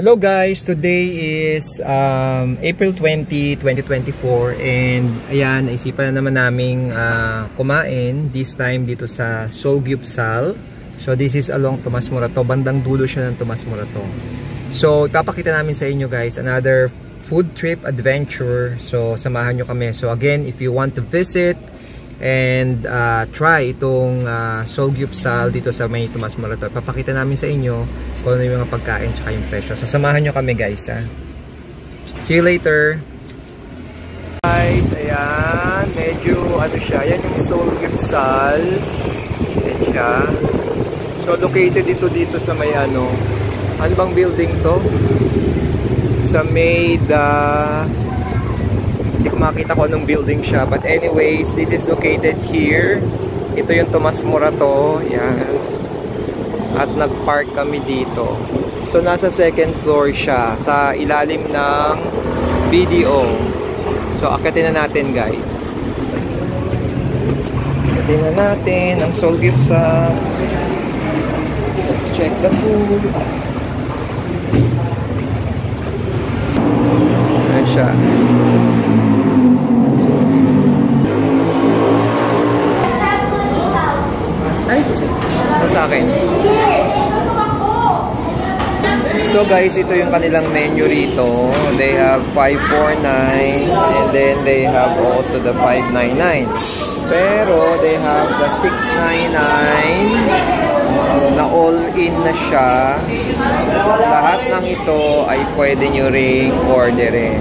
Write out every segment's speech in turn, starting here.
Hello guys, today is April 20, 2024 and ayan, naisipan na naman naming kumain this time dito sa Solgyupsal. So this is along Tomas Morato, bandang dulo siya ng Tomas Morato. So ipapakita namin sa inyo guys another food trip adventure. So samahan nyo kami. So again, if you want to visit and try itong Solgyupsal dito sa may Tomas Morato, ipapakita namin sa inyo kung ano yung mga pagkain tsaka yung presyo. So samahan nyo kami guys ha. See you later. Guys, ayan, medyo ano siya, yan yung Solgyupsal. Yan siya. So located dito sa may ano bang building to? Sa may hindi ko makita kung anong building siya, but anyways, this is located here. Ito yung Tomas Morato, yan. At nag-park kami dito. So nasa second floor siya, sa ilalim ng BDO. So akitin na natin guys. Akitin na natin ang Solgyupsal. Let's check the food. Ayan siya. Ay, sa akin. So guys, ito yung kanilang menu rito. They have 549 and then they have also the 599. Pero they have the 699 na all-in na siya. Lahat ng ito ay pwede nyo ring orderin.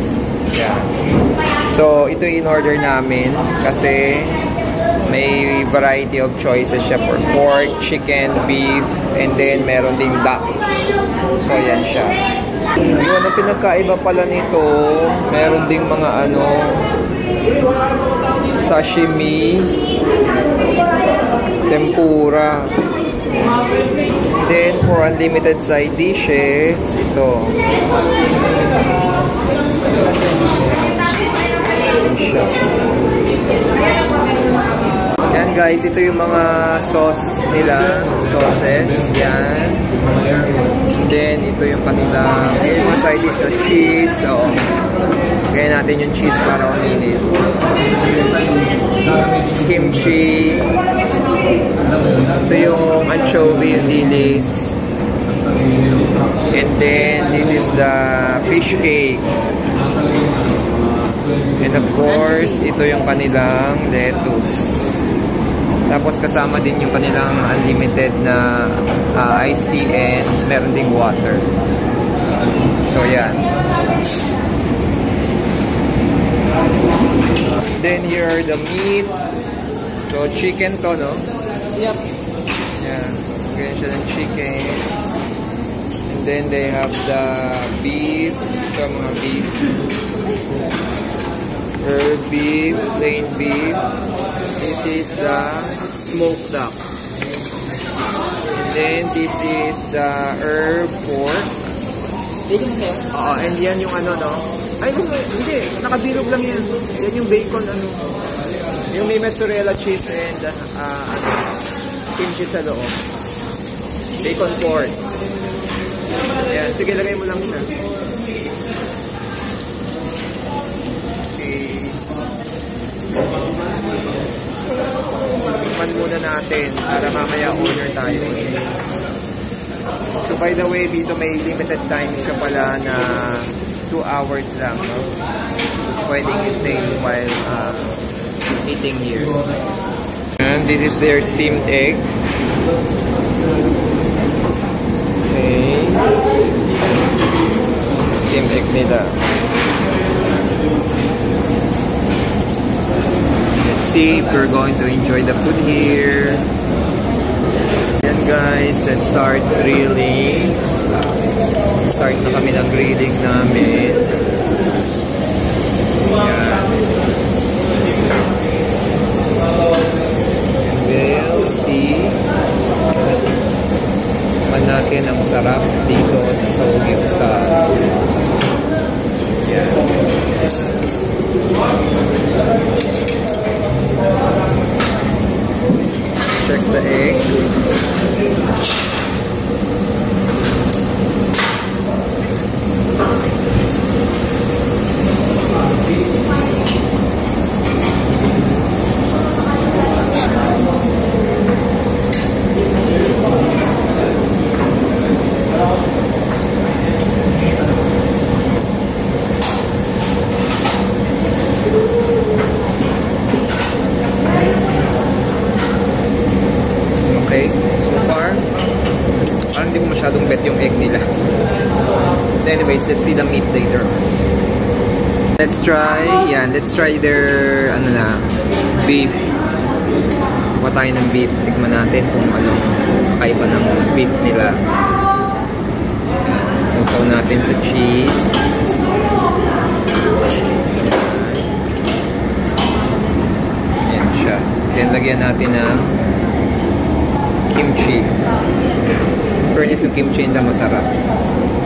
Yeah. So ito yung in-order namin kasi may variety of choices siya for pork, chicken, beef, and then meron ding duck. So yan siya. Yun, ang pinagkaiba pala nito, meron ding mga sashimi, tempura. Then for unlimited side dishes, ito. Yan siya. Yan guys, ito yung mga sauce nila, sauces, yan. Then ito yung kanilang, yung mga side dish na cheese. So, gaya natin yung cheese para uminit. Kimchi. Ito yung anchovy, yung dilis. And then this is the fish cake. And of course, ito yung kanilang lettuce. Tapos kasama din yung kanilang unlimited na iced tea and meron ding water. So yan. Then here are the meat. So chicken to, no? Yep. Yan. Ganyan siya ng chicken. And then they have the beef. Ito mga beef. Herb beef, plain beef. This is the smoked duck. And then this is the herb pork. And yan yung no? Ay, hindi. Nakabilog lang yan. Yan yung bacon, yung may mozzarella cheese and kimchi sa loob. Bacon pork. Ayan. Sige, lagay mo lang siya. Tikman muna natin para mamaya order tayo. So by the way, dito may limited time siya pala na 2 hours lang, no? Pwedeng stay while eating here. And this is their steamed egg. Okay. Steamed egg nila. See if we're going to enjoy the food here. Yan guys, let's start grilling. Start na kami ng grilling namin. Yan. And we'll see. Man natin ang sarap dito sa Solgyupsal. Yan. Check the egg. anyways, let's see the meat later. Let's try, yan, let's try their, ano na, beef. Kuha tayo ng beef. Tikman natin kung anong kaiba ng beef nila. Sasaw natin sa cheese. Ayan siya. Then, lagyan natin ng kimchi. Fairness yung kimchi na masarap.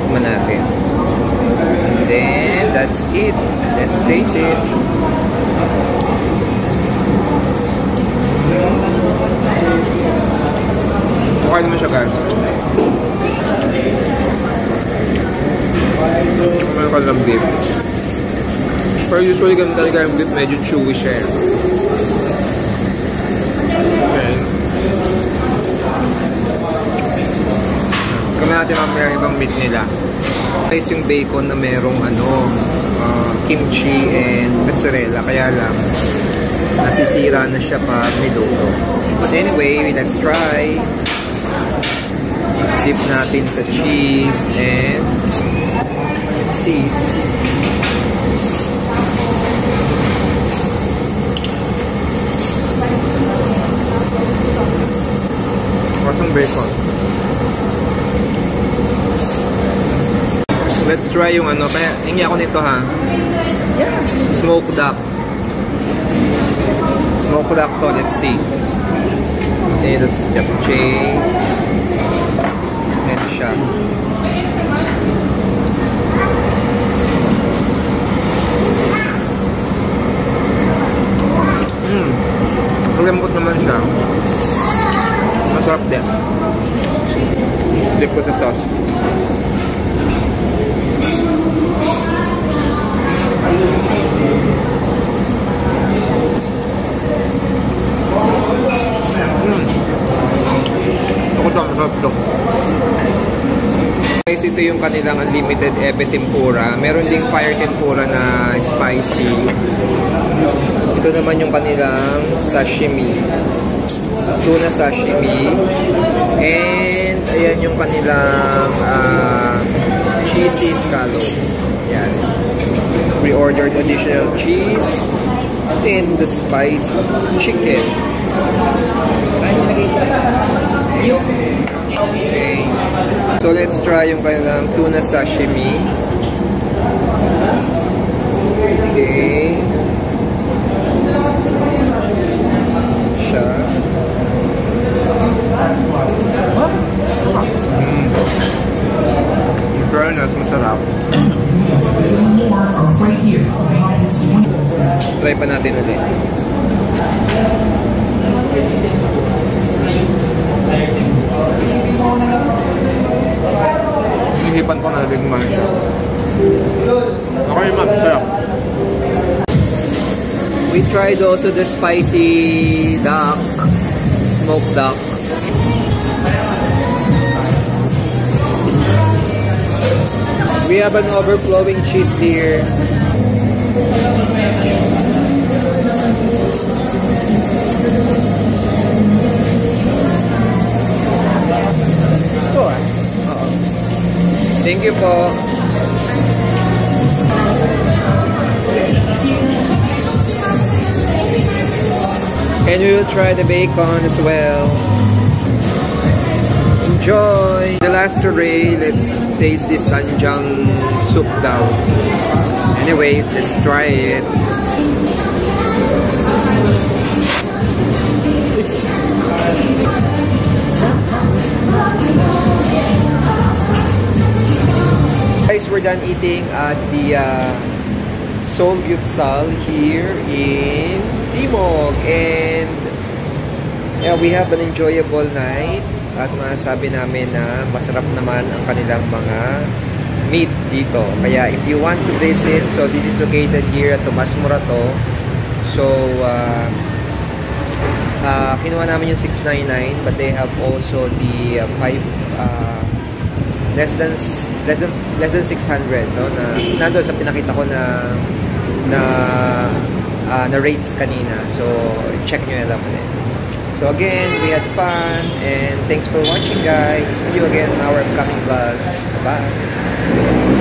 Tikman natin. And then, that's it. Let's taste it. Okay naman siya, guys. Kumain ka lang beef. Pero usually ganun talaga yung beef, medyo chewy siya. Okay. Kumain natin mamaya ibang meat nila. Guys, yung bacon na merong kimchi and mozzarella. Kaya lang, nasisira na siya pag niluto. But anyway, let's try. Dip natin sa cheese and let's see. Awesome bacon. Let's try yung kaya hingi ako nito ha. Yeah. Smoked duck. Smoked duck to, let's see. Okay, this is japchae. Ito siya. Lambot naman siya. Masarap din. Dip ko sa sauce. Masarap to. Guys, ito yung kanilang unlimited epe tempura. Meron ding fire tempura na spicy. Ito naman yung kanilang sashimi. Tuna sashimi. And ayan yung kanilang cheesy scallops. Ayan. Pre-ordered additional cheese. And the spice chicken. Okay. So let's try yung kanilang tuna sashimi. Okay. Siya. Fairness, masarap. Try pa natin ulit. Hinipan ko na din man siya. Okay, masarap. We tried also the spicy duck, smoked duck. We have an overflowing cheese here. Thank you po. And we will try the bacon as well. Enjoy! The last array, let's taste this Sanjang soup daw. Anyways, let's try it. Guys, we're done eating at the Solgyupsal here in Timog, and yeah, we have an enjoyable night at masasabi namin na masarap naman ang kanilang mga meat dito. Kaya if you want to visit, so this is located here at Tomas Morato. So kinuha namin yung 699, but they have also the less than 600, no, na nandoon sa pinakita ko na rates kanina. So check nyo yan lang ulit. So again, we had fun and thanks for watching, guys. See you again in our upcoming vlogs. Bye.